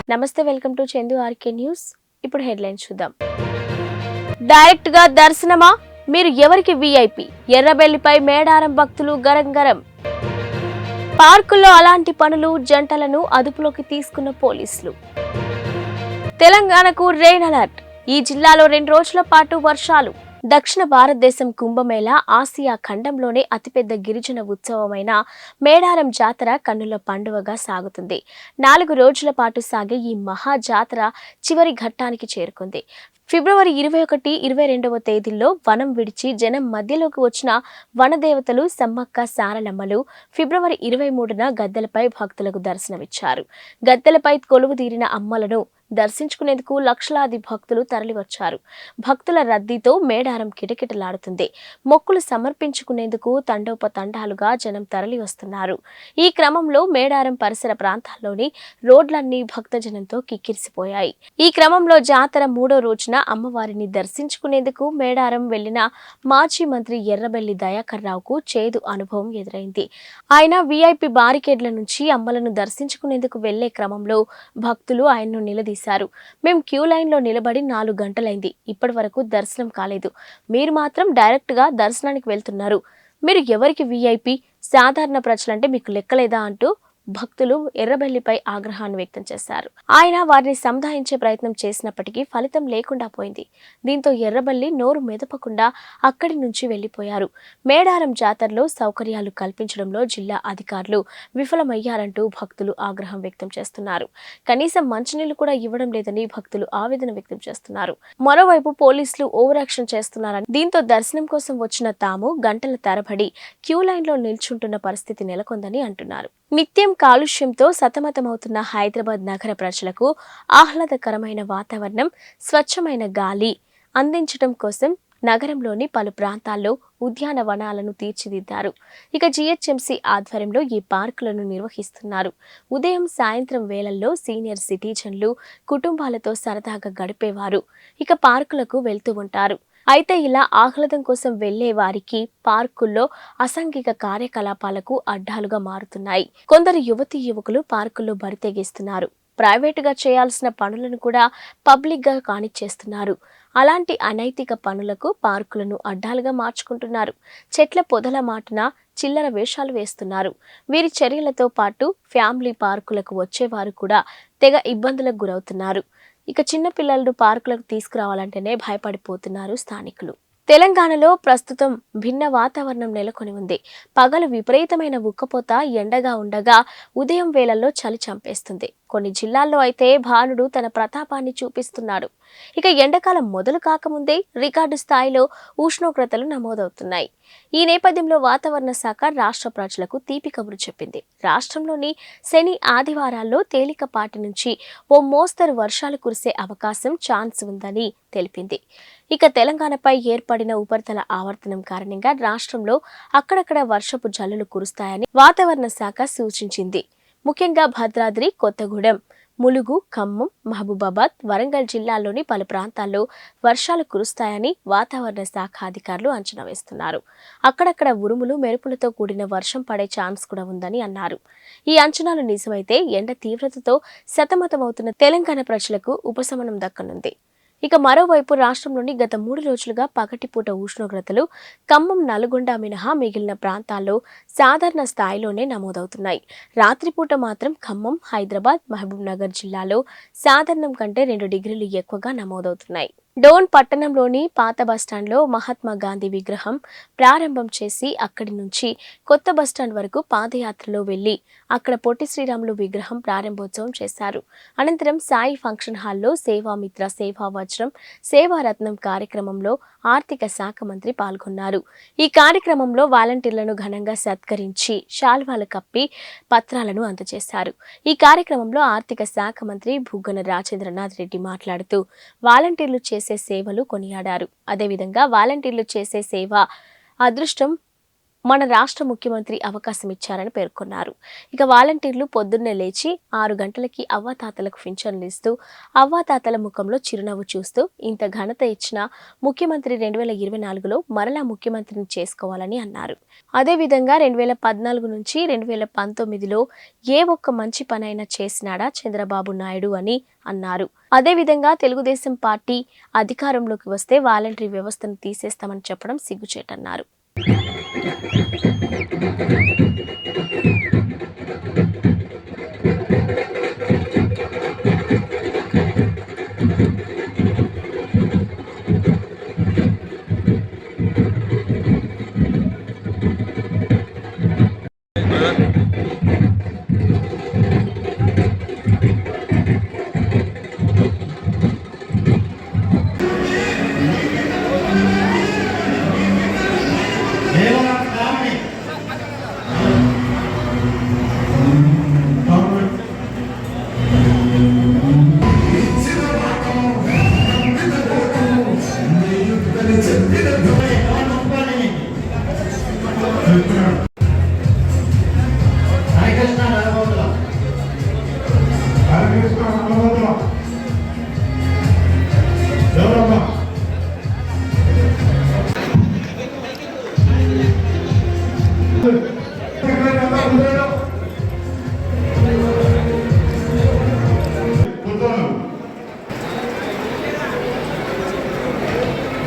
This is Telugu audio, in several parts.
నమస్తే, welcome to Chandu R K news. ఇప్పుడు హెడ్లైన్స్ చూద్దాం. డైరెక్ట్ గా దర్శనమా? మీరు ఎవరికి వీఐపీ? ఎర్రబెల్లిపై మేడారం భక్తులు గరం గరం. పార్కుల్లో అలాంటి పనులు, జంటలను అదుపులోకి తీసుకున్న పోలీసులు. తెలంగాణకు రెయిన్ అలర్ట్. ఈ జిల్లాలో 2 రోజుల పాటు వర్షాలు. దక్షిణ భారతదేశం కుంభమేళా ఆసియా ఖండంలోనే అతిపెద్ద గిరిజన ఉత్సవమైన మేడారం జాతర కన్నుల పండువగా సాగుతుంది. 4 రోజుల పాటు సాగే ఈ మహా జాతర చివరి ఘట్టానికి చేరుకుంది. ఫిబ్రవరి 21, 22వ తేదీల్లో వనం విడిచి జనం మధ్యలోకి వచ్చిన వనదేవతలు సమ్మక్క సారలమ్మలు ఫిబ్రవరి 23న గద్దెలపై భక్తులకు దర్శనమిచ్చారు. గద్దెలపై కొలువుదీరిన అమ్మలను దర్శించుకునేందుకు లక్షలాది భక్తులు తరలివచ్చారు. భక్తుల రద్దీతో మేడారం కిటకిటలాడుతుంది. మొక్కులు సమర్పించుకునేందుకు తండోపతండాలుగా జనం తరలి వస్తున్నారు. ఈ క్రమంలో మేడారం పరిసర ప్రాంతాల్లోని రోడ్లన్నీ భక్తజనంతో కిక్కిరిసిపోయాయి. ఈ క్రమంలో జాతర 3వ రోజున అమ్మవారిని దర్శించుకునేందుకు మేడారం వెళ్లిన మాజీ మంత్రి ఎర్రబెల్లి దయాకర్ రావుకు చేదు అనుభవం ఎదురైంది. ఆయన వీఐపీ బారికేడ్ల నుంచి అమ్మలను దర్శించుకునేందుకు వెళ్లే క్రమంలో భక్తులు ఆయన్ను నిలదీశారు. మేము క్యూ లైన్ లో నిలబడి 4 గంటలైంది, ఇప్పటి వరకు దర్శనం కాలేదు. మీరు మాత్రం డైరెక్ట్ గా దర్శనానికి వెళ్తున్నారు. మీరు ఎవరికి వీఐపీ? సాధారణ ప్రజలంటే మీకు లెక్కలేదా అంటూ భక్తులు ఎర్రబెల్లిపై ఆగ్రహాన్ని వ్యక్తం చేశారు. ఆయన వారిని సంధాయించే ప్రయత్నం చేసినప్పటికీ ఫలితం లేకుండా పోయింది. దీంతో ఎర్రబెల్లి నోరు మెదపకుండా అక్కడి నుంచి వెళ్లిపోయారు. మేడారం జాతరలో సౌకర్యాలు కల్పించడంలో జిల్లా అధికారులు విఫలమయ్యారంటూ భక్తులు ఆగ్రహం వ్యక్తం చేస్తున్నారు. కనీసం మంచినీళ్లు కూడా ఇవ్వడం లేదని భక్తులు ఆవేదన వ్యక్తం చేస్తున్నారు. మరోవైపు పోలీసులు ఓవర్ యాక్షన్ చేస్తున్నారని, దీంతో దర్శనం కోసం వచ్చిన తాము గంటల తరబడి క్యూ లైన్ లో నిల్చుంటున్న పరిస్థితి నెలకొందని అంటున్నారు. నిత్యం కాలుష్యంతో సతమతమవుతున్న హైదరాబాద్ నగర ప్రజలకు ఆహ్లాదకరమైన వాతావరణం, స్వచ్ఛమైన గాలి అందించడం కోసం నగరంలోని పలు ప్రాంతాల్లో ఉద్యానవనాలను తీర్చిదిద్దారు. ఇక జీహెచ్ఎంసీ ఆధ్వర్యంలో ఈ పార్కులను నిర్వహిస్తున్నారు. ఉదయం, సాయంత్రం వేళల్లో సీనియర్ సిటిజన్లు కుటుంబాలతో సరదాగా గడిపేవారు ఇక పార్కులకు వెళ్తూ ఉంటారు. అయితే ఇలా ఆహ్లాదం కోసం వెళ్లే వారికి పార్కుల్లో అసాంఘిక కార్యకలాపాలకు అడ్డాలుగా మారుతున్నాయి. కొందరు యువతీ యువకులు పార్కుల్లో బరితెగిస్తున్నారు. ప్రైవేటుగా చేయాల్సిన పనులను కూడా పబ్లిక్ గా కానిచ్చేస్తున్నారు. అలాంటి అనైతిక పనులకు పార్కులను అడ్డాలుగా మార్చుకుంటున్నారు. చెట్ల పొదల మాటున చిల్లర వేషాలు వేస్తున్నారు. వీరి చర్యలతో పాటు ఫ్యామిలీ పార్కులకు వచ్చేవారు కూడా తెగ ఇబ్బందులకు గురవుతున్నారు. ఇక చిన్న పిల్లలను పార్కులకు తీసుకురావాలంటేనే భయపడిపోతున్నారు స్థానికులు. తెలంగాణలో ప్రస్తుతం భిన్న వాతావరణం నెలకొని ఉంది. పగలు విపరీతమైన ఉక్కపోత, ఎండగా ఉండగా ఉదయం వేళల్లో చలి చంపేస్తుంది. కొన్ని జిల్లాల్లో అయితే భానుడు తన ప్రతాపాన్ని చూపిస్తున్నాడు. ఇక ఎండాకాలం మొదలు కాకముందే రికార్డు స్థాయిలో ఉష్ణోగ్రతలు నమోదవుతున్నాయి. ఈ నేపథ్యంలో వాతావరణ శాఖ రాష్ట్ర ప్రజలకు తీపి కబురు చెప్పింది. రాష్ట్రంలోని శని, ఆదివారాల్లో తేలికపాటి నుంచి ఓ మోస్తరు వర్షాలు కురిసే అవకాశం ఛాన్స్ ఉందని తెలిపింది. ఇక తెలంగాణపై ఏర్పడిన ఉపరితల ఆవర్తనం కారణంగా రాష్ట్రంలో అక్కడక్కడ వర్షపు జల్లులు కురుస్తాయని వాతావరణ శాఖ సూచించింది. ముఖ్యంగా భద్రాద్రి, కొత్తగూడెం, ములుగు, ఖమ్మం, మహబూబాబాద్, వరంగల్ జిల్లాల్లోని పలు ప్రాంతాల్లో వర్షాలు కురుస్తాయని వాతావరణ శాఖ అధికారులు అంచనా వేస్తున్నారు. అక్కడక్కడ ఉరుములు, మెరుపులతో కూడిన వర్షం పడే ఛాన్స్ కూడా ఉందని అన్నారు. ఈ అంచనాలు నిజమైతే ఎండ తీవ్రతతో సతమతమవుతున్న తెలంగాణ ప్రజలకు ఉపశమనం దక్కనుంది. ఇక మరోవైపు రాష్ట్రంలోని గత 3 రోజులుగా పగటిపూట ఉష్ణోగ్రతలు ఖమ్మం, నల్గొండ మినహా మిగిలిన ప్రాంతాల్లో సాధారణ స్థాయిలోనే నమోదవుతున్నాయి. రాత్రిపూట మాత్రం ఖమ్మం, హైదరాబాద్, మహబూబ్ నగర్ జిల్లాలో సాధారణం కంటే 2 డిగ్రీలు ఎక్కువగా నమోదవుతున్నాయి. డోన్ పట్టణంలోని పాత బస్టాండ్లో మహాత్మా గాంధీ విగ్రహం ప్రారంభం చేసి అక్కడి నుంచి కొత్త బస్టాండ్ వరకు పాదయాత్రలో వెళ్లి అక్కడ పొట్టి శ్రీరాములు విగ్రహం ప్రారంభోత్సవం చేశారు. అనంతరం సాయి ఫంక్షన్ హాల్లో సేవామిత్ర, సేవా వజ్రం, సేవారత్నం కార్యక్రమంలో ఆర్థిక శాఖ మంత్రి పాల్గొన్నారు. ఈ కార్యక్రమంలో వాలంటీర్లను ఘనంగా సత్కరించి శాల్వాలు కప్పి పత్రాలను అందజేశారు. ఈ కార్యక్రమంలో ఆర్థిక శాఖ మంత్రి బుగ్గన రాజేంద్రనాథ్ రెడ్డి మాట్లాడుతూ వాలంటీర్లు చేసే సేవలు కొనియాడారు. అదేవిధంగా వాలంటీర్లు చేసే సేవ అదృష్టం మన రాష్ట్ర ముఖ్యమంత్రి అవకాశం ఇచ్చారని పేర్కొన్నారు. ఇక వాలంటీర్లు పొద్దున్నే లేచి 6 గంటలకి అవ్వాతాతలకు పింఛన్లు ఇస్తూ అవ్వాతాతల ముఖంలో చిరునవ్వు చూస్తూ ఇంత ఘనత ఇచ్చిన ముఖ్యమంత్రి 2024లో మరలా ముఖ్యమంత్రిని చేసుకోవాలని అన్నారు. అదేవిధంగా 2014 నుంచి 2019లో ఏ ఒక్క మంచి పనైనా చేసినాడా చంద్రబాబు నాయుడు అని అన్నారు. అదేవిధంగా తెలుగుదేశం పార్టీ అధికారంలోకి వస్తే వాలంటరీ వ్యవస్థను తీసేస్తామని చెప్పడం సిగ్గుచేటన్నారు.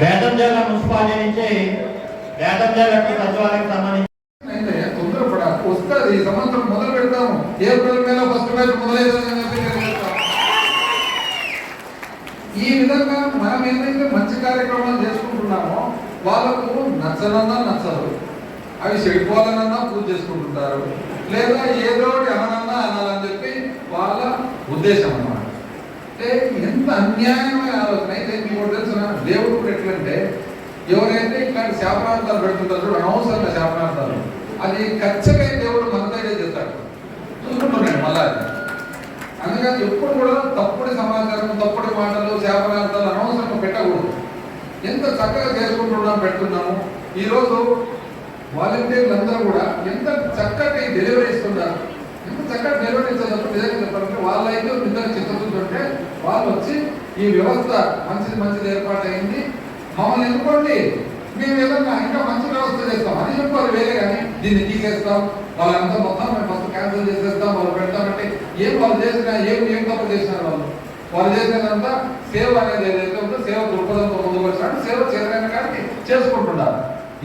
వేదంజల మున్సిపాలిటీ నుంచి వేదంజల సచివాలయానికి సంబంధించి వస్తుంది. ఈ సంవత్సరం మొదలు పెడతాము. ఏప్రిల్ మేలో ఫస్ట్ బ్యాచ్ మొదలైతుందని ఈ విధంగా మనం ఏదైతే మంచి కార్యక్రమాలు చేసుకుంటున్నామో వాళ్ళకు నచ్చనన్నా నచ్చదు, అవి చెడిపోవాలనన్నా పూజ చేసుకుంటుంటారు, లేదా ఏదో అననన్నా అనాలని చెప్పి వాళ్ళ ఉద్దేశం అన్నమాట. అంటే ఎంత అన్యాయమైన ఆలోచన. అయితే మీకు తెలిసిన దేవుడు కూడా ఎట్లంటే ఎవరైతే ఇట్లాంటి శాపనార్థాలు పెడుతుంటారు, అనవసరంగా శాపనార్థాలు, అది ఖచ్చితంగా దేవుడు మన దగ్గర చేస్తాడు, చూసుకుంటున్నాడు మళ్ళా. అందుకని ఎప్పుడు కూడా తప్పుడు సమాచారం, తప్పుడు మాటలు, శాపనార్థాలు అనవసరంగా పెట్టకూడదు. ఎంత చక్కగా చేసుకుంటున్నాం, పెడుతున్నాము. ఈరోజు వాలంటీర్లు అందరూ కూడా ఎంత చక్కటి డెలివరీ ఇస్తున్నారు. ఎంత చక్కగా డెలివరీ ఇచ్చేటప్పుడు నిజంగా చెప్పాలంటే వాళ్ళైతే నిజంగా చిత్తశుద్ధి వాళ్ళు వచ్చి ఈ వ్యవస్థ మంచిది ఏర్పాటైంది, మమ్మల్ని ఎన్నుకోండి, మేము ఏదన్నా ఇంకా మంచి వ్యవస్థ చేస్తాం అని చెప్పారు. వేరే కానీ దీన్ని తీసేస్తాం, వాళ్ళంతా మొత్తం మేము ఫస్ట్ క్యాన్సిల్ చేసేస్తాం, వాళ్ళు పెడతామంటే వాళ్ళు చేసినా ఏం తప్పు చేసినారు. వాళ్ళు చేసినదంతా సేవ అనేది ఏదైతే ఉందో సేవ దృక్పథంతో ముందుకు వచ్చినట్టు సేవ చేయడానికి కానీ చేసుకుంటున్నారు.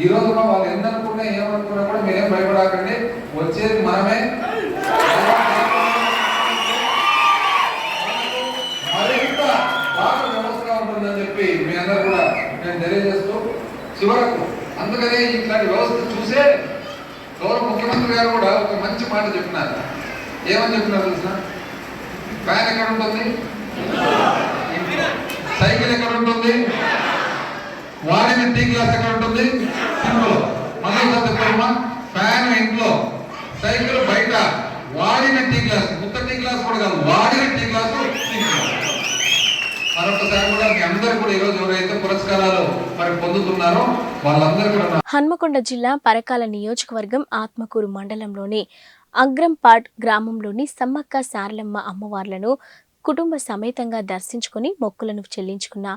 ఈ రోజున వాళ్ళు ఎన్ననుకున్నా ఏమనుకున్నా కూడా మీరేం భయపడకండి, వచ్చేది మనమే. మరింత బాగా వ్యవస్థగా ఉంటుందని చెప్పి మీ అందరూ కూడా నేను తెలియజేస్తూ చివరకు అందుకనే ఇట్లాంటి వ్యవస్థ చూసే గౌరవ ముఖ్యమంత్రి గారు కూడా ఒక మంచి మాట చెప్పినారు. ఏమని చెప్పినారు తెలిసిన? ఫ్యాన్ ఎక్కడ ఉంటుంది? సైకిల్ ఎక్కడ ఉంటుంది? వాడిన టీ గ్లాస్ ఎక్కడ ఉంటుంది? ఇంట్లో. మళ్ళీ చెప్పమ్మా, ఫ్యాన్ ఇంట్లో, సైకిల్ బయట, వాడిన టీ గ్లాస్, కొత్త టీ గ్లాస్ కూడా కాదు, వాడిన టీ గ్లాసు మరొకసారి కూడా మీ అందరూ కూడా ఈరోజు ఎవరైతే పురస్కారాలు మరి పొందుతున్నారో వాళ్ళందరూ కూడా. హన్మకొండ జిల్లా పరకాల నియోజకవర్గం ఆత్మకూరు మండలంలోని అగ్రంపాడ్ గ్రామంలోని సమ్మక్క సారలమ్మ అమ్మవార్లను కుటుంబ సమేతంగా దర్శించుకుని మొక్కులను చెల్లించుకున్న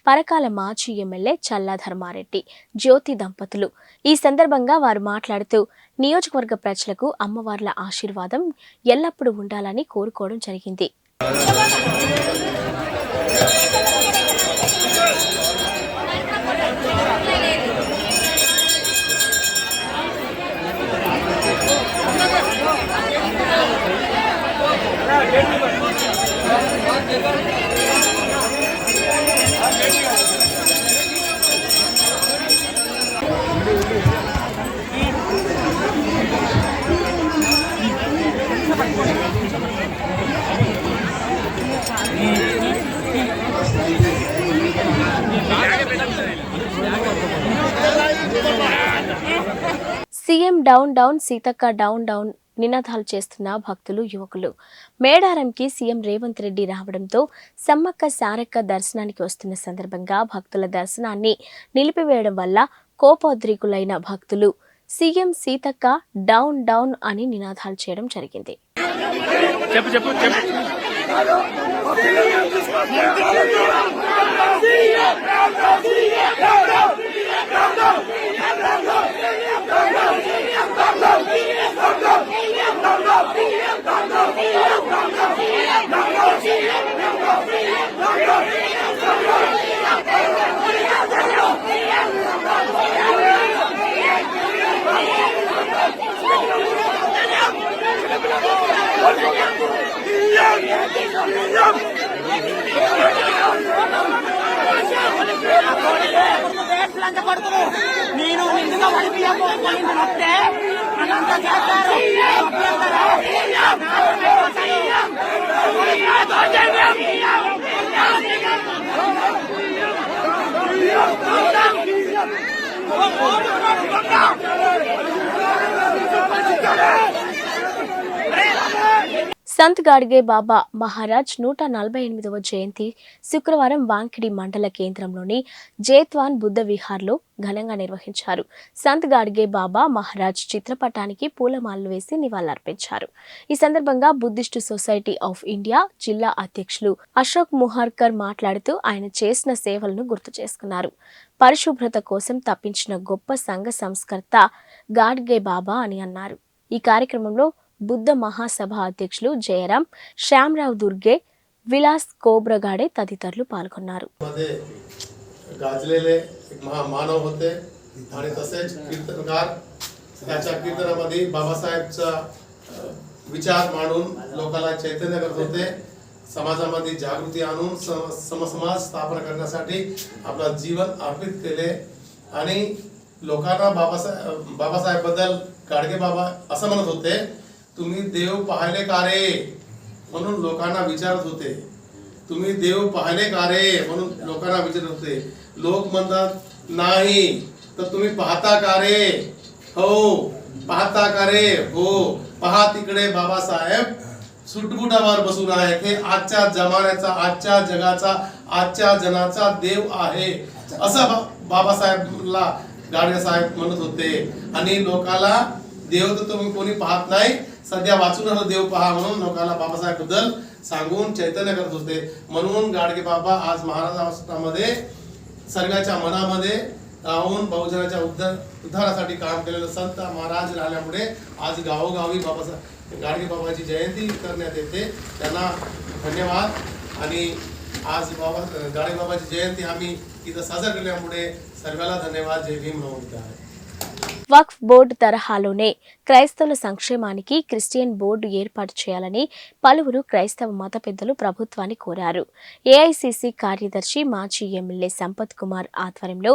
పరకాల మాజీ ఎమ్మెల్యే చల్లా ధర్మారెడ్డి, జ్యోతి దంపతులు. ఈ సందర్భంగా వారు మాట్లాడుతూ నియోజకవర్గ ప్రజలకు అమ్మవార్ల ఆశీర్వాదం ఎల్లప్పుడూ ఉండాలని కోరుకోవడం జరిగింది. CM down down, Seethakka down down నినాదాలు చేస్తున్న భక్తులు, యువకులు. మేడారంకి సీఎం రేవంత్ రెడ్డి రావడంతో సమ్మక్క సారక్క దర్శనానికి వస్తున్న సందర్భంగా భక్తుల దర్శనాన్ని నిలిపివేయడం వల్ల కోపోద్రికులైన భక్తులు సీఎం సీతక్క డౌన్ డౌన్ అని నినాదాలు చేయడం జరిగింది. నేను నిండుగా వస్తే అనంత చేస్తారు. సంత్ గాడ్గే బాబా మహారాజ్ 148వ జయంతి శుక్రవారం వాంకిడి మండల కేంద్రంలోని జేత్వాన్ బుద్ధ విహార్లో ఘనంగా నిర్వహించారు. సంత్ గాడ్గే బాబా మహారాజ్ చిత్రపటానికి పూలమాలలు వేసి నివాళులర్పించారు. ఈ సందర్భంగా బుద్ధిస్టు సొసైటీ ఆఫ్ ఇండియా జిల్లా అధ్యక్షులు అశోక్ ముహార్కర్ మాట్లాడుతూ ఆయన చేసిన సేవలను గుర్తు చేసుకున్నారు. పరిశుభ్రత కోసం తప్పించిన గొప్ప సంఘ సంస్కర్త గాడ్గే బాబా అని అన్నారు. ఈ కార్యక్రమంలో బుద్ధ మహాసభ అధ్యక్షులు జయరాం, శ్యామరాव दुर्गे, विलास कोब्रगाडे तदितरुలు पाल्गొన్నారు. गाजलेले मानव होते आणि तसेच कीर्तनकार त्याच्या कीर्तनामध्ये बाबासाहेबचा विचार मांडून लोकांना चैतन्य करत होते. समाजामध्ये जागृती आणून समसमाज स्थापना करण्यासाठी आपलं जीवन अर्पित केले आणि लोकांना बाबासाहेब बद्दल गाडगे बाबा असं म्हणत होते, तुम्ही देव पाहिले का रे म्हणून लोकांना विचारत होते. तुम्ही देव पाहिले का रे म्हणून लोकांना विचारत होते. लोक म्हणतात नाही तर तुम्ही पाहता का रे? हो पाहता का रे? हो पहा तिकडे बाबासाहेब सुटबुटावर बसून आहेत. हे आजच्या जमान्याचा, आजच्या जगाचा, आजच्या जनाचा देव आहे असं बाबासाहेबला गाडगे साहेब म्हणत होते. आणि लोकांना देव तर तुम्ही कोणी पाहत नाही, सध्या वाचून देव पहा म्हणून लोकांना बाबासाहेब बद्दल सांगून चैतन्य करत होते. म्हणून गाडगे बाबा आज महाराष्ट्रामध्ये सर्वांच्या मनामध्ये राहून बहुजनाच्या उद्धारासाठी काम केलेलं संत महाराज राहिल्यामुळे आज गावोगावी बाबासाहेब गाडगे बाबाची जयंती करण्यात येते. त्यांना धन्यवाद. आणि आज गाडगे बाबाची जयंती आम्ही इथं साजरा केल्यामुळे सर्वांना धन्यवाद. जय भीम नमो. వక్ఫ్ బోర్డు తరహాలోనే క్రైస్తవుల సంక్షేమానికి క్రిస్టియన్ బోర్డు ఏర్పాటు చేయాలని పలువురు క్రైస్తవ మత పెద్దలు ప్రభుత్వాన్ని కోరారు. ఏఐసిసి కార్యదర్శి మాజీ ఎమ్మెల్యే సంపత్ కుమార్ ఆధ్వర్యంలో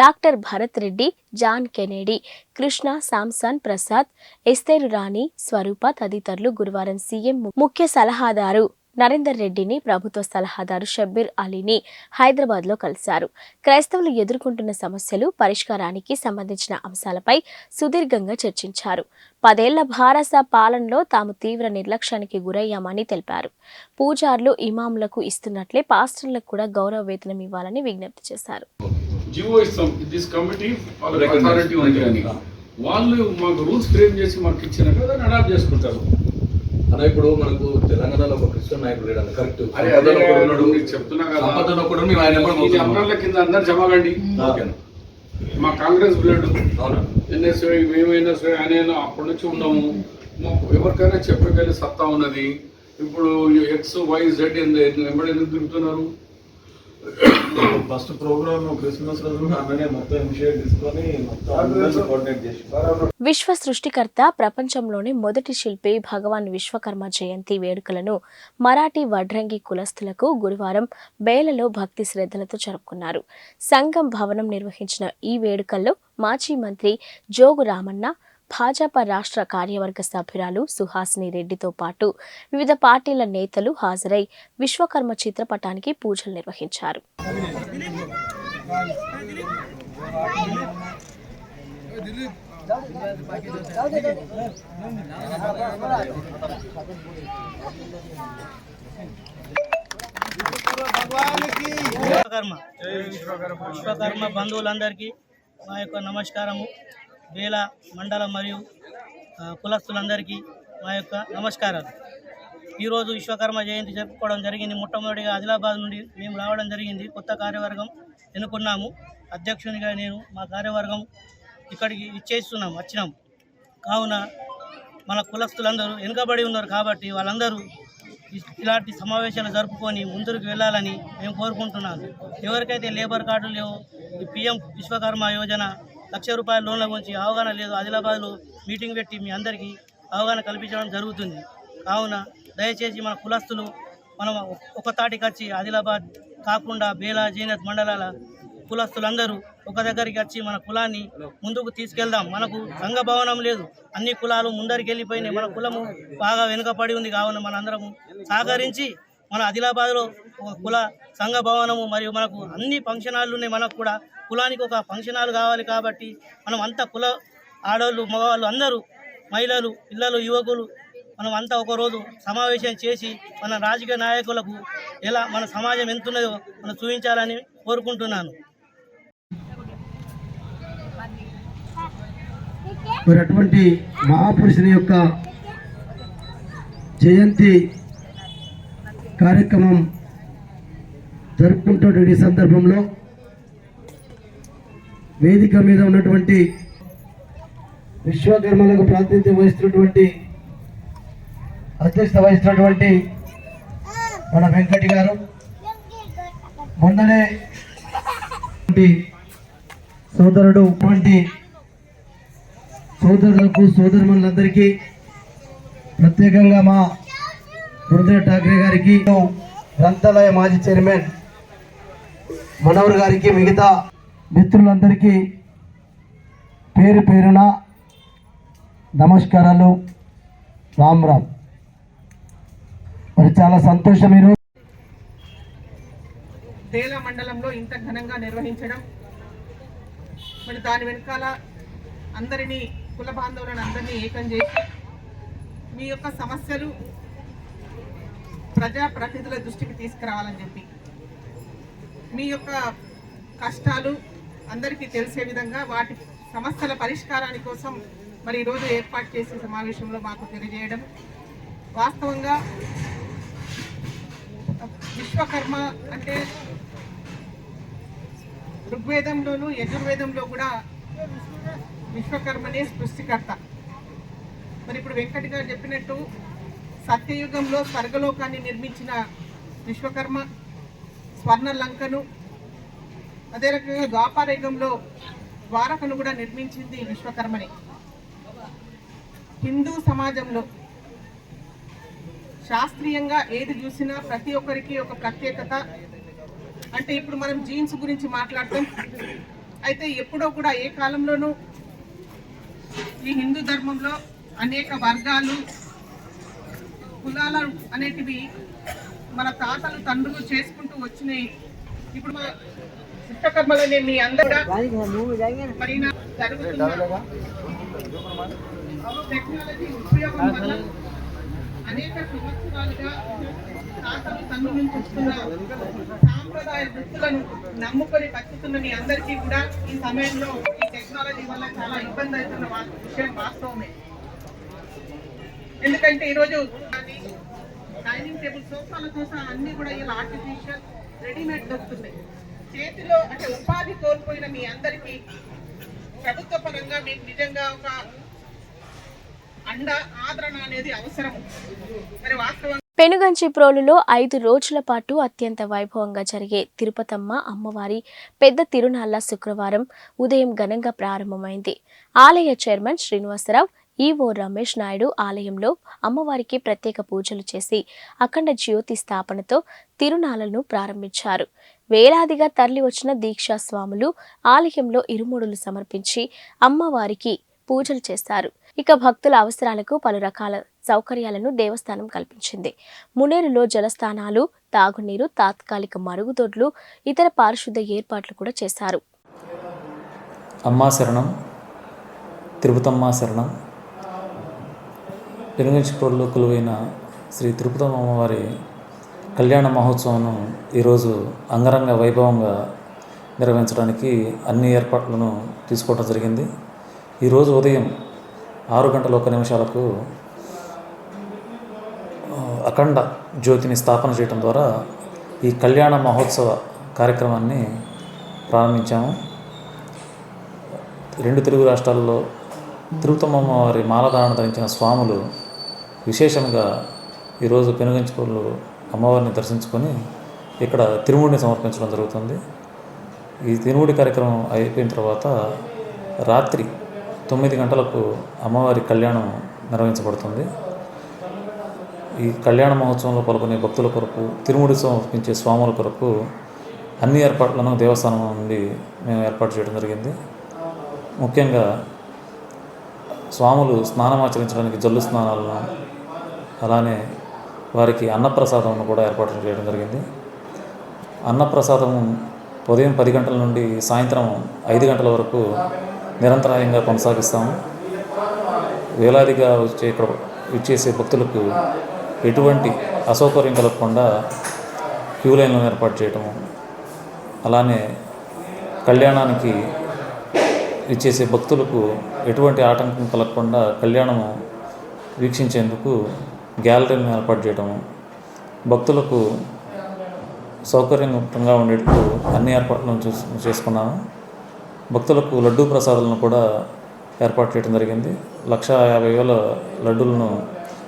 doctor Bharath Reddy, John Kennedy, Krishna, Samson Prasad, Esther Rani, Swarupa తదితరులు గురువారం సీఎం ముఖ్య సలహాదారు నరేందర్ రెడ్డిని, ప్రభుత్వ సలహాదారు షబ్బీర్ అలీని హైదరాబాద్లో కలిశారు. క్రైస్తవులు ఎదుర్కొంటున్న సమస్యలు పరిష్కారానికి సంబంధించిన అంశాలపై సుదీర్ఘంగా చర్చించారు. 10 ఏళ్ల భారత పాలనలో తాము తీవ్ర నిర్లక్ష్యానికి గురయ్యామని తెలిపారు. పూజార్లు, ఇమాములకు ఇస్తున్నట్లే పాస్టర్లకు కూడా గౌరవ వేతనం ఇవ్వాలని విజ్ఞప్తి చేశారు. వాళ్ళు మాకు రూల్స్ ఫ్రేమ్ చేసి మాకు ఇచ్చినాక దాన్ని అడాప్ట్ చేసుకుంటారు. అన్న ఇప్పుడు మనకు తెలంగాణలో ఒక క్రిస్టియన్ నాయకుడు లేడు. కరెక్ట్ చెప్తున్నా కదా, అమరాల కింద అందరు జమాగండి. మా కాంగ్రెస్ బ్లడ్ ఎన్ఎస్ఐ, మేము ఎన్ఎస్ఐ ఆయన అప్పటి నుంచి ఉన్నాము. ఎవరికైనా చెప్పగలిగే సత్తా ఉన్నది. ఇప్పుడు ఎక్స్ వై జెడ్ ఎంబడి ఎందుకు తిరుగుతున్నారు? ఫస్ట్ ప్రోగ్రామ్ క్రిస్మస్ రోజు అన్ననే మొత్తం ఇనిషియేట్ తీసుకొని కోఆర్డినేట్ చేసి విశ్వ సృష్టికర్త, ప్రపంచంలోని మొదటి శిల్పి భగవాన్ విశ్వకర్మ జయంతి వేడుకలను మరాఠీ వడ్రంగి కులస్తులకు గురువారం బేలలో భక్తి శ్రద్ధలతో జరుపుకున్నారు. సంఘం భవనం నిర్వహించిన ఈ వేడుకల్లో మాజీ మంత్రి జోగు రామన్న, భాజపా రాష్ట్ర కార్యవర్గ సభ్యురాలు సుహాసిని రెడ్డితో పాటు వివిధ పార్టీల నేతలు హాజరై విశ్వకర్మ చిత్రపటానికి పూజలు నిర్వహించారు. విశ్వకర్మ బంధువులందరికీ మా యొక్క నమస్కారము. వేల మండలం మరియు కులస్తులందరికీ మా యొక్క నమస్కారాలు. ఈరోజు విశ్వకర్మ జయంతి జరుపుకోవడం జరిగింది. మొట్టమొదటిగా ఆదిలాబాద్ నుండి మేము రావడం జరిగింది. కొత్త కార్యవర్గం ఎన్నుకున్నాము. అధ్యక్షునిగా నేను, మా కార్యవర్గం ఇక్కడికి వచ్చినాం. కావున మన కులస్తులందరూ వెనుకబడి ఉన్నారు కాబట్టి వాళ్ళందరూ ఇలాంటి సమావేశాలు జరుపుకొని ముందుకు వెళ్ళాలని మేము కోరుకుంటున్నాను. ఎవరికైతే లేబర్ కార్డులు లేవో ఈ పిఎం విశ్వకర్మ యోజన ₹1,00,000 లోన్ల గురించి అవగాహన లేదు. ఆదిలాబాద్లో మీటింగ్ పెట్టి మీ అందరికీ అవగాహన కల్పించడం జరుగుతుంది. కావున దయచేసి మన కులస్తులు మనం ఒక తాటికి వచ్చి ఆదిలాబాద్ కాకుండా బేలా జీనత్ మండలాల కులస్తులందరూ ఒక దగ్గరికి వచ్చి మన కులాన్ని ముందుకు తీసుకెళ్దాం. మనకు సంఘ భవనం లేదు, అన్ని కులాలు ముందరికి వెళ్ళిపోయినాయి. మన కులము బాగా వెనుకపడి ఉంది. కావున మనందరము సహకరించి మన ఆదిలాబాద్లో ఒక కుల సంఘ భవనము మరియు మనకు అన్ని ఫంక్షన్ హాళ్ళు ఉన్నాయి. మనకు కూడా కులానికి ఒక ఫంక్షన్ హాల్ కావాలి కాబట్టి మనం అంతా కుల ఆడవాళ్ళు మగవాళ్ళు అందరూ మహిళలు పిల్లలు యువకులు మనం అంతా ఒకరోజు సమావేశం చేసి మన రాజకీయ నాయకులకు ఎలా మన సమాజం ఎంతున్నదో మనం చూపించాలని కోరుకుంటున్నాను. మరి అటువంటి మహాపురుషుని యొక్క జయంతి కార్యక్రమం జరుపుకుంటున్న ఈ సందర్భంలో వేదిక మీద ఉన్నటువంటి విశ్వకర్మలకు ప్రాతినిధ్యం వహిస్తున్నటువంటి అధ్యక్షత వహిస్తున్నటువంటి మన వెంకటి గారు, మొన్ననే సోదరుడు సోదరులకు సోదరులందరికీ ప్రత్యేకంగా మా గురుదేవ్ ఠాక్రే గారికి, గ్రంథాలయ మాజీ చైర్మన్ మనోహర్ గారికి, మిగతా మిత్రులందరికీ పేరు పేరున నమస్కారాలు, రామ్ రామ్. మరి చాలా సంతోషం ఈరోజు బేలా మండలంలో ఇంత ఘనంగా నిర్వహించడం. మరి దాని వెనకాల అందరినీ కుల బాంధవులను అందరినీ ఏకం చేసి మీ యొక్క సమస్యలు ప్రజాప్రతినిధుల దృష్టికి తీసుకురావాలని చెప్పి మీ యొక్క కష్టాలు అందరికీ తెలిసే విధంగా వాటి సమస్యల పరిష్కారాని కోసం మరి ఈరోజు ఏర్పాటు చేసే సమావేశంలో మాకు తెలియజేయడం. వాస్తవంగా విశ్వకర్మ అంటే ఋగ్వేదంలోను యజుర్వేదంలో కూడా విశ్వకర్మనే సృష్టికర్త. మరి ఇప్పుడు వెంకటి గారు చెప్పినట్టు సత్యయుగంలో స్వర్గలోకాన్ని నిర్మించిన విశ్వకర్మ, స్వర్ణ లంకను, అదే రకంగా ద్వాపర యుగంలో ద్వారకను కూడా నిర్మించింది విశ్వకర్మనే. హిందూ సమాజంలో శాస్త్రీయంగా ఏది చూసినా ప్రతి ఒక్కరికి ఒక ప్రత్యేకత. అంటే ఇప్పుడు మనం జీన్స్ గురించి మాట్లాడతాం, అయితే ఎప్పుడో కూడా ఏ కాలంలోనూ ఈ హిందూ ధర్మంలో అనేక వర్గాలు కులాలు అనేటివి మన తాతలు తండ్రులు చేసుకుంటూ వచ్చినాయి. ఇప్పుడు మన విశ్వకర్మలనే మీ అందరూ మరి జరుగుతున్న టెక్నాలజీ ఉపయోగం వల్ల అనేక సంవత్సరాలుగా తాతలు తండ్రుల నుంచి వస్తున్న సాంప్రదాయ వృత్తులను నమ్ముకొని బతుకుతున్న మీ అందరికీ కూడా ఈ సమయంలో ఈ టెక్నాలజీ వల్ల చాలా ఇబ్బంది అవుతున్న విషయం వాస్తవమే. ఎందుకంటే ఈరోజు డైనింగ్ టేబుల్ సోఫాలతో సహా అన్ని కూడా ఇలా ఆర్టిఫిషియల్ రెడీమేడ్ దొరుకుతున్నాయి. చేతిలో అంటే ఉపాధి కోల్పోయిన మీ అందరికీ ప్రభుత్వ పరంగా మీకు నిజంగా ఒక అండ ఆదరణ అనేది అవసరం. మరి వాస్తవం పెనుగంచిప్రోలులో 5 రోజుల పాటు అత్యంత వైభవంగా జరిగే తిరుపతమ్మ అమ్మవారి పెద్ద తిరునాళ్ల శుక్రవారం ఉదయం ఘనంగా ప్రారంభమైంది. ఆలయ చైర్మన్ శ్రీనివాసరావు, ఈవో రమేష్ నాయుడు ఆలయంలో అమ్మవారికి ప్రత్యేక పూజలు చేసి అఖండ జ్యోతి స్థాపనతో తిరునాళ్లను ప్రారంభించారు. వేలాదిగా తరలి వచ్చిన దీక్షా స్వాములు ఆలయంలో ఇరుముడులు సమర్పించి అమ్మవారికి పూజలు చేశారు. ఇక భక్తుల అవసరాలకు పలు రకాల సౌకర్యాలను దేవస్థానం కల్పించింది. మునేరులో జలస్థానాలు, తాగునీరు, తాత్కాలిక మరుగుదొడ్లు, ఇతర పారిశుద్ధ ఏర్పాట్లు కూడా చేశారు. అమ్మా శరణం, తిరుపతమ్మ శరణం. పెనుగంచిప్రోలులో కొలువైన శ్రీ తిరుపతమ్మ అమ్మవారి కళ్యాణ మహోత్సవం ఈరోజు అంగరంగ వైభవంగా నిర్వహించడానికి అన్ని ఏర్పాట్లను తీసుకోవడం జరిగింది. ఈరోజు ఉదయం 6:01 అఖండ జ్యోతిని స్థాపన చేయడం ద్వారా ఈ కళ్యాణ మహోత్సవ కార్యక్రమాన్ని ప్రారంభించాము. 2 తెలుగు రాష్ట్రాల్లో తిరుపతమ్మ వారి మాలధారణ ధరించిన స్వాములు విశేషంగా ఈరోజు పెనుగంచిపల్లి అమ్మవారిని దర్శించుకొని ఇక్కడ తిరుముడిని సమర్పించడం జరుగుతుంది. ఈ తిరుముడి కార్యక్రమం అయిపోయిన తర్వాత రాత్రి 9 గంటలకు అమ్మవారి కళ్యాణం నిర్వహించబడుతుంది. ఈ కళ్యాణ మహోత్సవంలో పాల్గొనే భక్తుల కొరకు, తిరుముడి సమర్పించే స్వాముల కొరకు అన్ని ఏర్పాట్లను దేవస్థానం నుండి మేము ఏర్పాటు చేయడం జరిగింది. ముఖ్యంగా స్వాములు స్నానం ఆచరించడానికి జల్లు స్నానాలను, అలానే వారికి అన్నప్రసాదమును కూడా ఏర్పాటు చేయడం జరిగింది. అన్నప్రసాదం ఉదయం 10 గంటల నుండి సాయంత్రం 5 గంటల వరకు నిరంతరాయంగా కొనసాగిస్తాము. వేలాదిగా ఇక్కడ విచ్చేసే భక్తులకు ఎటువంటి అసౌకర్యం కలగకుండా క్యూ లైన్లను ఏర్పాటు చేయటము, అలానే కళ్యాణానికి విచ్చేసే భక్తులకు ఎటువంటి ఆటంకం కలగకుండా కళ్యాణము వీక్షించేందుకు గ్యాలరీలను ఏర్పాటు చేయటము, భక్తులకు సౌకర్యంగా ఉండేట్లు అన్ని ఏర్పాట్లను చేసుకున్నాము. భక్తులకు లడ్డూ ప్రసాదాలను కూడా ఏర్పాటు చేయడం జరిగింది. 1,50,000 లడ్డూలను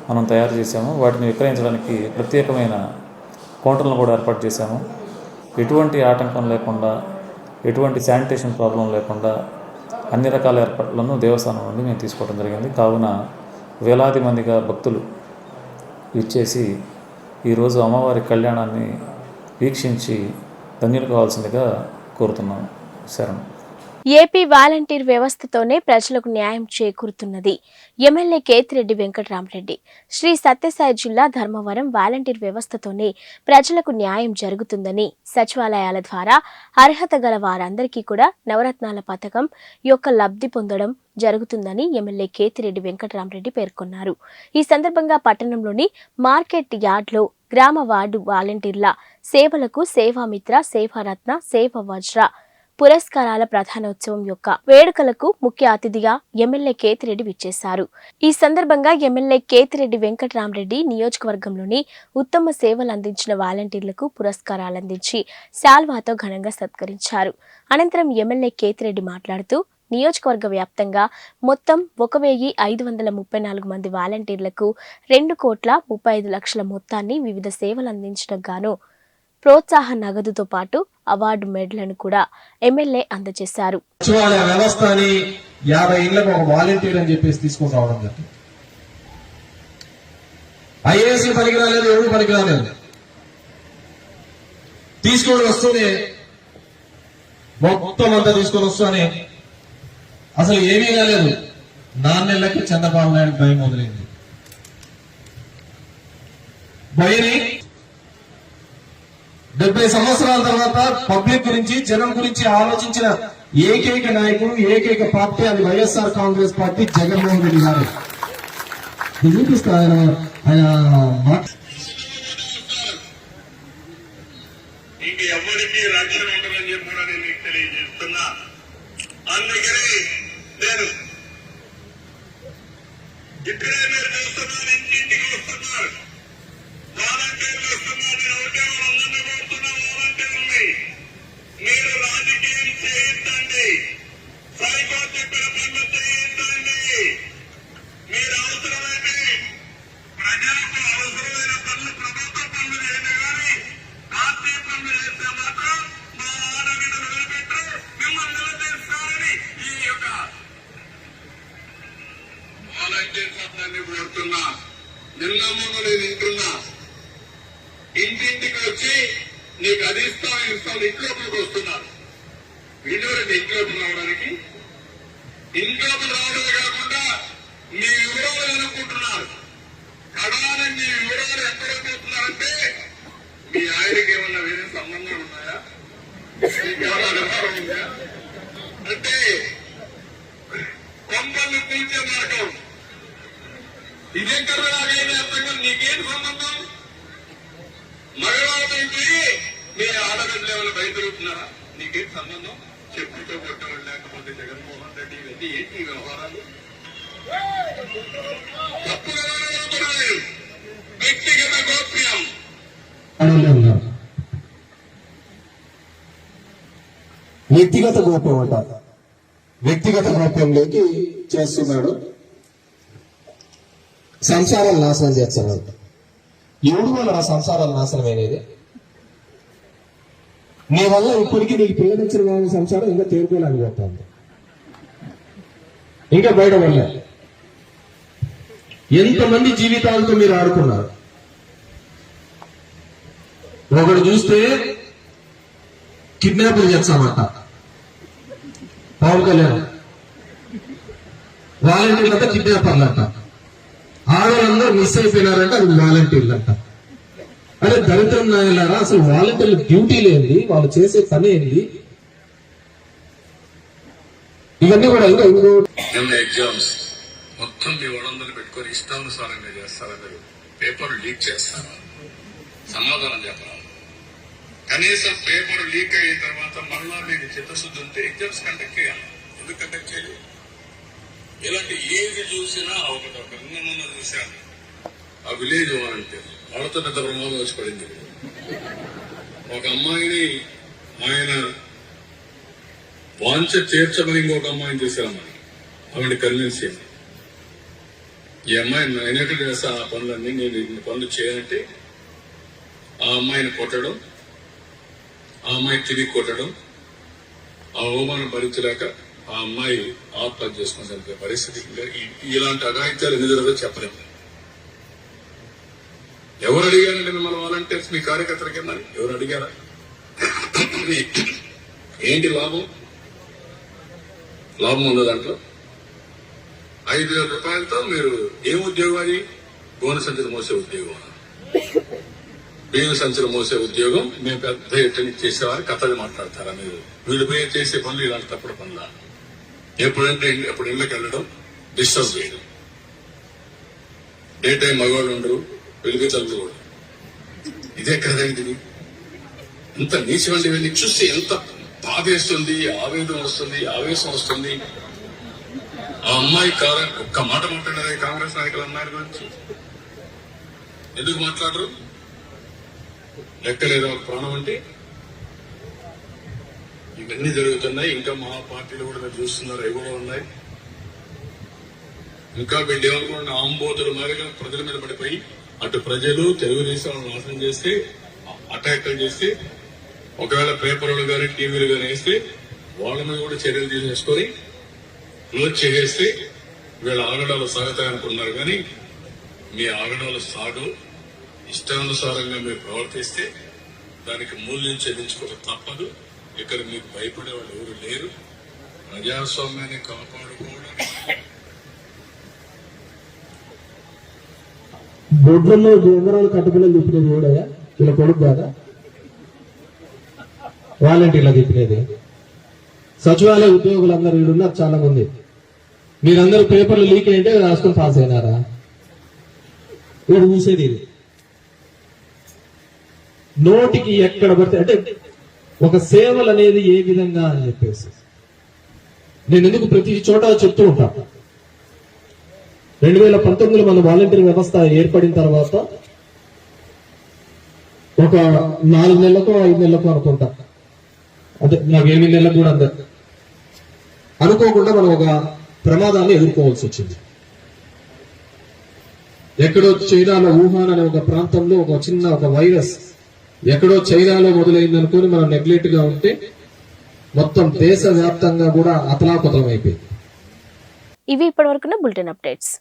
మనం తయారు చేశాము. వాటిని విక్రయించడానికి ప్రత్యేకమైన కౌంటర్లను కూడా ఏర్పాటు చేశాము. ఎటువంటి ఆటంకం లేకుండా, ఎటువంటి శానిటేషన్ ప్రాబ్లం లేకుండా అన్ని రకాల ఏర్పాట్లను దేవస్థానం నుండి మేము తీసుకోవడం జరిగింది. కావున వేలాది మందిగా భక్తులు ఇచ్చేసి ఈరోజు అమ్మవారి కళ్యాణాన్ని వీక్షించి ధన్యులు కావాల్సిందిగా కోరుతున్నాను. శరణం. ఏపీ వాలంటీర్ వ్యవస్థతోనే ప్రజలకు న్యాయం చేకూరుతున్నది. ఎమ్మెల్యే కేతిరెడ్డి వెంకటరామరెడ్డి. శ్రీ సత్యసాయి జిల్లా ధర్మవరం వాలంటీర్ వ్యవస్థతోనే ప్రజలకు న్యాయం జరుగుతుందని, సచివాలయాల ద్వారా అర్హత గల వారందరికీ కూడా నవరత్నాల పథకం యొక్క లబ్ధి పొందడం జరుగుతుందని ఎమ్మెల్యే కేతిరెడ్డి వెంకటరామరెడ్డి పేర్కొన్నారు. ఈ సందర్భంగా పట్టణంలోని మార్కెట్ యార్డ్లో గ్రామ వార్డు వాలంటీర్ల సేవలకు సేవామిత్ర, సేవారత్న, సేవ వజ్ర పురస్కారాల ప్రధానోత్సవం యొక్క వేడుకలకు ముఖ్య అతిథిగా ఎమ్మెల్యే కేతిరెడ్డి విచ్చేశారు. ఈ సందర్భంగా ఎమ్మెల్యే కేతిరెడ్డి వెంకటరామరెడ్డి నియోజకవర్గంలోని ఉత్తమ సేవలు అందించిన వాలంటీర్లకు పురస్కారాలందించి శాల్వాతో ఘనంగా సత్కరించారు. అనంతరం ఎమ్మెల్యే కేతిరెడ్డి మాట్లాడుతూ నియోజకవర్గ వ్యాప్తంగా మొత్తం 1,534 మంది వాలంటీర్లకు 2,35,00,000 మొత్తాన్ని వివిధ సేవలు అందించడం గాను ప్రోత్సాహ నగదుతో పాటు అవార్డు మెడలను కూడా ఎమ్మెల్యే అందజేశారు. సచివాలయ వ్యవస్థని 50 ఇళ్లకు ఒక వాలంటీర్ అని చెప్పేసి తీసుకొని రావడం జరిగింది. ఐఏఎస్ పనికి రాలేదు, ఎవరు పనికి రాలేదు. తీసుకొని వస్తూనే మొత్తం అంతా తీసుకొని వస్తూనే అసలు ఏమీ కాలేదు. 4 నెలలకి చంద్రబాబు నాయుడు భయం మొదలైంది. భయని 70 సంవత్సరాల తర్వాత పబ్లిక్ గురించి, జనం గురించి ఆలోచించిన ఏకైక నాయకుడు, ఏకైక పార్టీ అది వైఎస్ఆర్ కాంగ్రెస్ పార్టీ, జగన్మోహన్ రెడ్డి గారు. చూపిస్తా ఆయన ఇంక ఎవరికి రక్షణ ఉండదని చెప్పి కూడా నేను మీకు తెలియజేస్తున్నా. అందుకని నేను ఇక్కడే మీరు చూస్తున్నారు, ఇంటింటికి వస్తున్నారు, వాలంటీర్లు వస్తున్నారు. నేను ఒకటే వాళ్ళందరినీ కోరుతున్నా, వాలంటీర్లని మీరు రాజకీయం చేయించండి, సైకో చెప్పిన పనులు చేయించండి. మీరు అవసరమైతే ప్రజలకు అవసరమైన పనులు, ప్రభుత్వ పనులు చేయండి, కానీ పార్టీ పనులు చేస్తే మాత్రం మా ఆడబిడ్డలు నిలబెట్టారు, మిమ్మల్ని నిలబెట్టారని ఈ యొక్క వాలంటీర్ శబ్దాన్ని కోరుతున్నా. నిన్న మొన్న నేను వింటున్నా, ఇంటింటికి వచ్చి నీకు అది ఇస్తాం ఇంట్లోకి వస్తున్నారు. వీళ్ళెవరండి ఇంట్లోకి రావడానికి? ఇంట్లోకి రావడమే కాకుండా మీ వివరాలు అనుకుంటున్నారు. కడాలని మీ వివరాలు ఎక్కడ పోతున్నారంటే మీ ఆయనకి ఏమన్నా వేరే సంబంధాలు ఉన్నాయా? మీకేమన్నా వ్యవహారం ఉందా? అంటే కొంపల్ని కూల్చే మార్గం ఇదే కర్రలాగైనా అర్థంగా నీకేం సంబంధం? మగవాళ్ళకి మీ ఆడబిడ్డలు ఏమైనా బయట తిరుగుతున్నారా? నీకేం సంబంధం? చెప్పుతో కొట్టడం లేకపోతే జగన్మోహన్ రెడ్డి ఇవన్నీ ఏంటి ఈ వ్యవహారాలు? తప్పుగా అనుకుంటున్నారు. వ్యక్తిగత గోప్యం. వ్యక్తిగత గోప్యం అంటారు. వ్యక్తిగత గోప్యంలోకి చేస్తున్నాడు. సంసారాలు నాశనం చేస్తున్నాడు. ఎవడు వల్ల సంసారాలు నాశనం అనేది? నీ వల్ల ఇప్పటికీ నీకు పిల్లనిచ్చిన వాళ్ళ సంసారం ఇంకా తేరుకోలేకపోతుంది. ఇంకా బయట వల్ల ఎంతమంది జీవితాలతో మీరు ఆడుకున్నారు. ఒకడు చూస్తే కిడ్నాపులు చేస్తామంట పవన్ కళ్యాణ్, వాలంటీర్లు అంతా కిడ్నాపర్లు అంట, ఆడవాళ్ళందరూ మిస్ అయిపోయినారంటే అది వాలంటీర్లు అంట. అరే దరిద్రం నాయలారా, అసలు వాలంటీర్ల డ్యూటీ లేనిది, వాళ్ళు చేసే పని ఏంది? ఇవన్నీ కూడా ఇంకా ఎగ్జామ్స్ మొత్తం మీ వాళ్ళందరూ పెట్టుకొని ఇష్టానుసారంగా చేస్తారా? మీరు పేపర్ లీక్ చేస్తారా? సమాధానం చెప్పరా? కనీసం పేపర్ లీక్ అయిన తర్వాత మళ్ళా మీకు చిత్తశుద్ధి ఉంటే ఎగ్జామ్స్ కండక్ట్ చేయాలి. ఎందుకు కండక్ట్ చేయాలి? ఇలాంటి ఏది చూసినా ఒకటి నిన్న చూశాను. ఆ విలేజ్ వాలంటీర్ వాళ్ళతో పెద్ద ప్రమాదం వచ్చి పడింది. ఒక అమ్మాయిని ఆయన వాంఛ తీర్చమని ఇంకొక అమ్మాయిని చూశామని ఆవిడ కన్విన్స్ చేయాలి. ఈ అమ్మాయిని నేనెక్కడ చేస్తా ఆ పనులన్నీ, నేను ఇన్ని పనులు చేయాలంటే ఆ అమ్మాయిని కొట్టడం, ఆ అమ్మాయి తిరిగి కొట్టడం, ఆ అవమానం భరించలేక ఆ అమ్మాయి ఆత్మహత్య చేసుకుని చనిపోయే పరిస్థితి. ఇలాంటి అఘాయిత్యాలు ఎన్ని జరుగుతుందో చెప్పలేము. ఎవరు అడిగారంటే మిమ్మల్ని వాలంటీర్స్ మీ కార్యకర్తల కింద ఎవరు అడిగారా? ఏంటి లాభం? లాభం ఉందో దాంట్లో? 5,000 రూపాయలతో మీరు ఏం ఉద్యోగాన్ని? గోనె సంచులు మోసే ఉద్యోగం, బియ్యం సంచులు మోసే ఉద్యోగం. మేము పెద్ద ఎట్టని చేసేవారు కథలు మాట్లాడతారా? మీరు వీళ్ళు పోయి చేసే పనులు ఇలాంటి తప్పుడు పనుల? ఎప్పుడంటే ఎప్పుడు ఇళ్ళకి వెళ్ళడం, డిస్టర్బ్ చేయడం, డే టైం మగవాళ్ళు ఉండరు, వెలుగు తల్లు కూడా. ఇదే కదండి. ఎంత నీచమండి. ఇవన్నీ చూస్తే ఎంత బాధేస్తుంది, ఆవేదన వస్తుంది, ఆవేశం వస్తుంది. ఆ అమ్మాయి ఒక్క మాట మాట్లాడారు కాంగ్రెస్ నాయకులు అమ్మాయి గురించి. ఎందుకు మాట్లాడరు? లెక్కలేదా ఒక ప్రాణం అంటే? ఇవన్నీ జరుగుతున్నాయి. ఇంకా మా పార్టీలు కూడా మీరు చూస్తున్నారు, అవి కూడా ఉన్నాయి. ఇంకా వీళ్ళు ఏమనుకున్న ఆంబోతులు మారిగా ప్రజల మీద పడిపోయి అటు ప్రజలు తెలుగుదేశం నాశనం చేస్తే, అటాక్లు చేస్తే, ఒకవేళ పేపర్లు కానీ టీవీలు కానీ వేస్తే వాళ్ళ మీద కూడా చర్యలు తీసేసుకొని క్లోజ్ చేసేస్తే వీళ్ళ ఆగడాలు సాగుతాయనుకున్నారు. కానీ మీ ఆగడాలు సాగు. ఇష్టానుసారంగా మీరు ప్రవర్తిస్తే దానికి మూల్యం చెల్లించుకోక తప్పదు. ఇక్కడ మీకు భయపడే వాళ్ళు ఎవరు లేరు. ప్రజాస్వామ్యాన్ని కాపాడుకోవడానికి బొడ్లలో జంగరాలు కట్టుకుని తిప్పినది ఎవడయ్యా? ఇలా కొడుకు కాదా వాలంటీర్లా తిప్పినది? సచివాలయ ఉద్యోగులందరూ వీడున్నారు చాలా మంది. మీరందరూ పేపర్లు లీక్ అయింటే రాసుకొని పాస్ అయినారా? వీడు చూసేది ఇది. నోటికి ఎక్కడ పడితే అంటే ఒక సేవలు అనేది ఏ విధంగా అని చెప్పేసి నేను ఎందుకు ప్రతి చోట చెప్తూ ఉంటాను. 2019 మన వాలంటీర్ వ్యవస్థ ఏర్పడిన తర్వాత ఒక 4 నెలలకు 5 నెలలకు అనుకుంటా, అంటే నాకు 8 నెలలకు కూడా అందరు అనుకోకుండా మనం ఒక ప్రమాదాన్ని ఎదుర్కోవాల్సి వచ్చింది. ఎక్కడో చైనాలో వుహాన్ అనే ఒక ప్రాంతంలో ఒక చిన్న ఒక వైరస్ ఎక్కడో చైనాలో మొదలైంది అనుకుని మనం నెగ్లెక్ట్ గా ఉంటే మొత్తం దేశ వ్యాప్తంగా కూడా అతలాకుతలం అయిపోయింది. ఇవి ఇప్పటివరకున్న బులెటిన్ అప్డేట్స్.